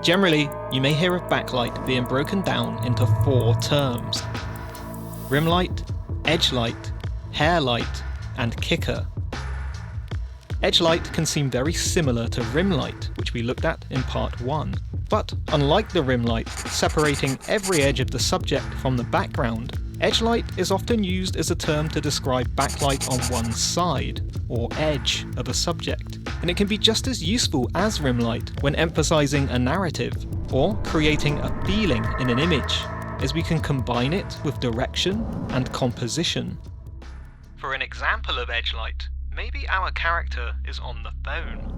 Generally, you may hear of backlight being broken down into 4 terms: rim light, edge light, hair light, and kicker. Edge light can seem very similar to rim light, which we looked at in part 1, but unlike the rim light, separating every edge of the subject from the background, edge light is often used as a term to describe backlight on one side, or edge, of a subject, and it can be just as useful as rim light when emphasizing a narrative, or creating a feeling in an image, as we can combine it with direction and composition. For an example of edge light, maybe our character is on the phone.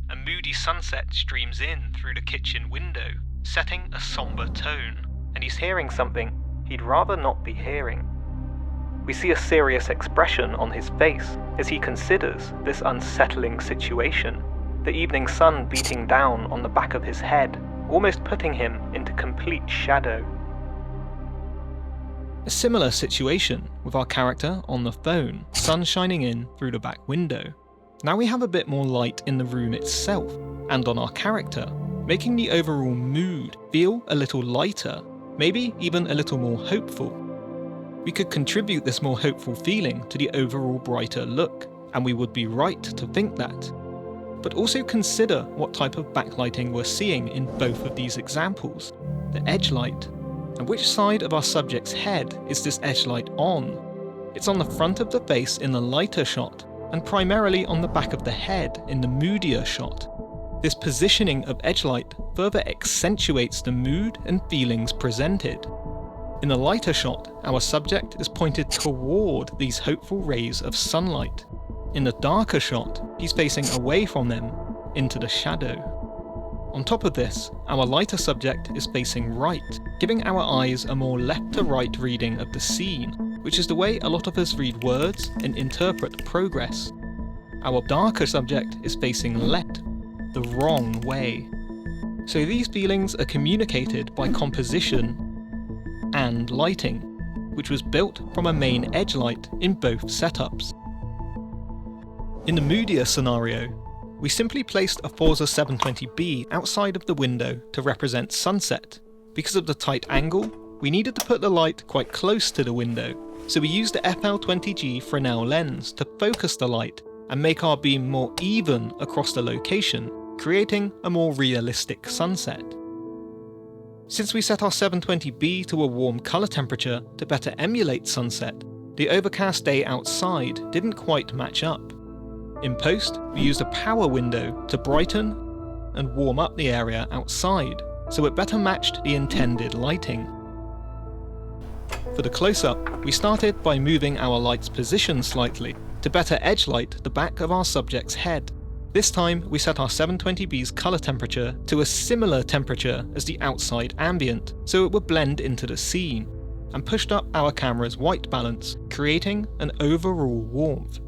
A moody sunset streams in through the kitchen window, setting a somber tone, and he's hearing something he'd rather not be hearing. We see a serious expression on his face as he considers this unsettling situation, the evening sun beating down on the back of his head, almost putting him into complete shadow. A similar situation with our character on the phone, sun shining in through the back window. Now we have a bit more light in the room itself, and on our character, making the overall mood feel a little lighter, maybe even a little more hopeful. We could contribute this more hopeful feeling to the overall brighter look, and we would be right to think that. But also consider what type of backlighting we're seeing in both of these examples, the edge light. And which side of our subject's head is this edge light on? It's on the front of the face in the lighter shot, and primarily on the back of the head in the moodier shot. This positioning of edge light further accentuates the mood and feelings presented. In the lighter shot, our subject is pointed toward these hopeful rays of sunlight. In the darker shot, he's facing away from them, into the shadow. On top of this, our lighter subject is facing right, giving our eyes a more left to right reading of the scene, which is the way a lot of us read words and interpret progress. Our darker subject is facing left, the wrong way. So these feelings are communicated by composition and lighting, which was built from a main edge light in both setups. In the moodier scenario, we simply placed a Forza 720B outside of the window to represent sunset. Because of the tight angle, we needed to put the light quite close to the window, so we used the FL20G Fresnel lens to focus the light and make our beam more even across the location, creating a more realistic sunset. Since we set our 720B to a warm colour temperature to better emulate sunset, the overcast day outside didn't quite match up. In post, we used a power window to brighten and warm up the area outside, so it better matched the intended lighting. For the close-up, we started by moving our light's position slightly to better edge light the back of our subject's head. This time, we set our 720B's colour temperature to a similar temperature as the outside ambient, so it would blend into the scene, and pushed up our camera's white balance, creating an overall warmth.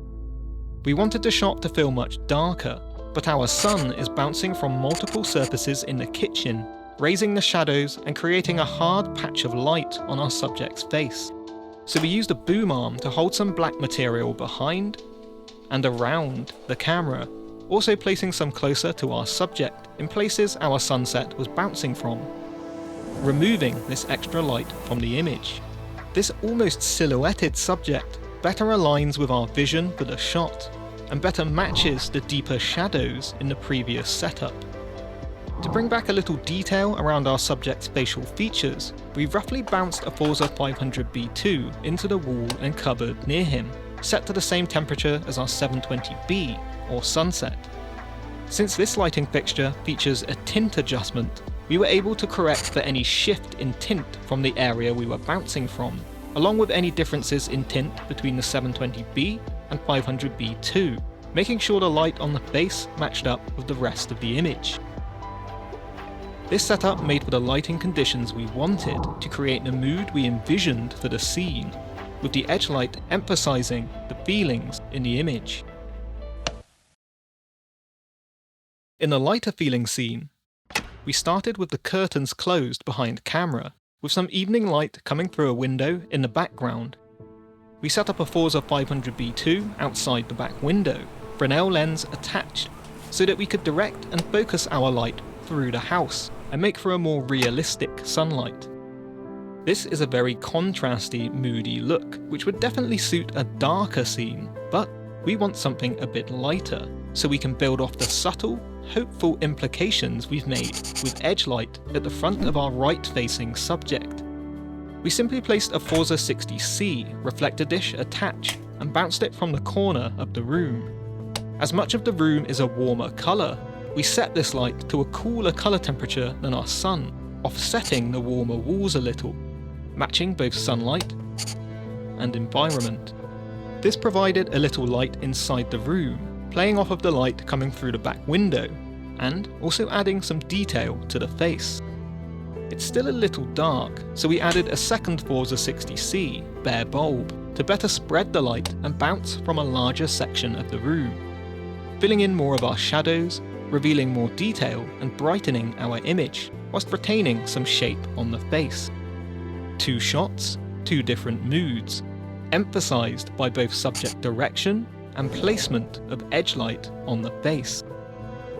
We wanted the shot to feel much darker, but our sun is bouncing from multiple surfaces in the kitchen, raising the shadows and creating a hard patch of light on our subject's face. So we used a boom arm to hold some black material behind and around the camera, also placing some closer to our subject in places our sunset was bouncing from, removing this extra light from the image. This almost silhouetted subject better aligns with our vision for the shot, and better matches the deeper shadows in the previous setup. To bring back a little detail around our subject's facial features, we roughly bounced a Forza 500B2 into the wall and cupboard near him, set to the same temperature as our 720B, or sunset. Since this lighting fixture features a tint adjustment, we were able to correct for any shift in tint from the area we were bouncing from, along with any differences in tint between the 720B and 500B2, making sure the light on the face matched up with the rest of the image. This setup made for the lighting conditions we wanted to create the mood we envisioned for the scene, with the edge light emphasizing the feelings in the image. In the lighter feeling scene, we started with the curtains closed behind camera, with some evening light coming through a window in the background. We set up a Forza 500B2 outside the back window, Fresnel lens attached, so that we could direct and focus our light through the house, and make for a more realistic sunlight. This is a very contrasty, moody look, which would definitely suit a darker scene, but we want something a bit lighter, so we can build off the subtle, hopeful implications we've made with edge light at the front of our right-facing subject. We simply placed a Forza 60C reflector dish attached and bounced it from the corner of the room. As much of the room is a warmer colour, we set this light to a cooler colour temperature than our sun, offsetting the warmer walls a little, matching both sunlight and environment. This provided a little light inside the room, playing off of the light coming through the back window, and also adding some detail to the face. It's still a little dark, so we added a second Forza 60C bare bulb to better spread the light and bounce from a larger section of the room, filling in more of our shadows, revealing more detail and brightening our image, whilst retaining some shape on the face. 2 shots, 2 different moods, emphasised by both subject direction and placement of edge light on the face.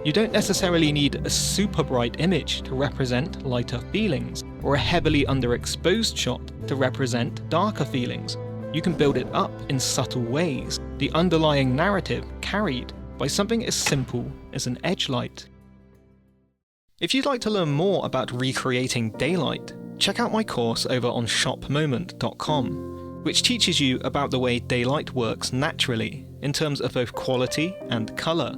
You don't necessarily need a super bright image to represent lighter feelings, or a heavily underexposed shot to represent darker feelings. You can build it up in subtle ways, the underlying narrative carried by something as simple as an edge light. If you'd like to learn more about recreating daylight, check out my course over on shopmoment.com, which teaches you about the way daylight works naturally in terms of both quality and colour,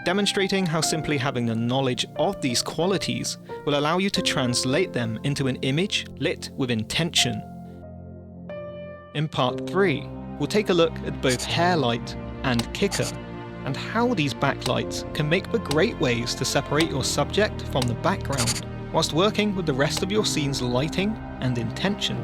demonstrating how simply having the knowledge of these qualities will allow you to translate them into an image lit with intention. In part 3, we'll take a look at both hair light and kicker, and how these backlights can make for great ways to separate your subject from the background, whilst working with the rest of your scene's lighting and intention.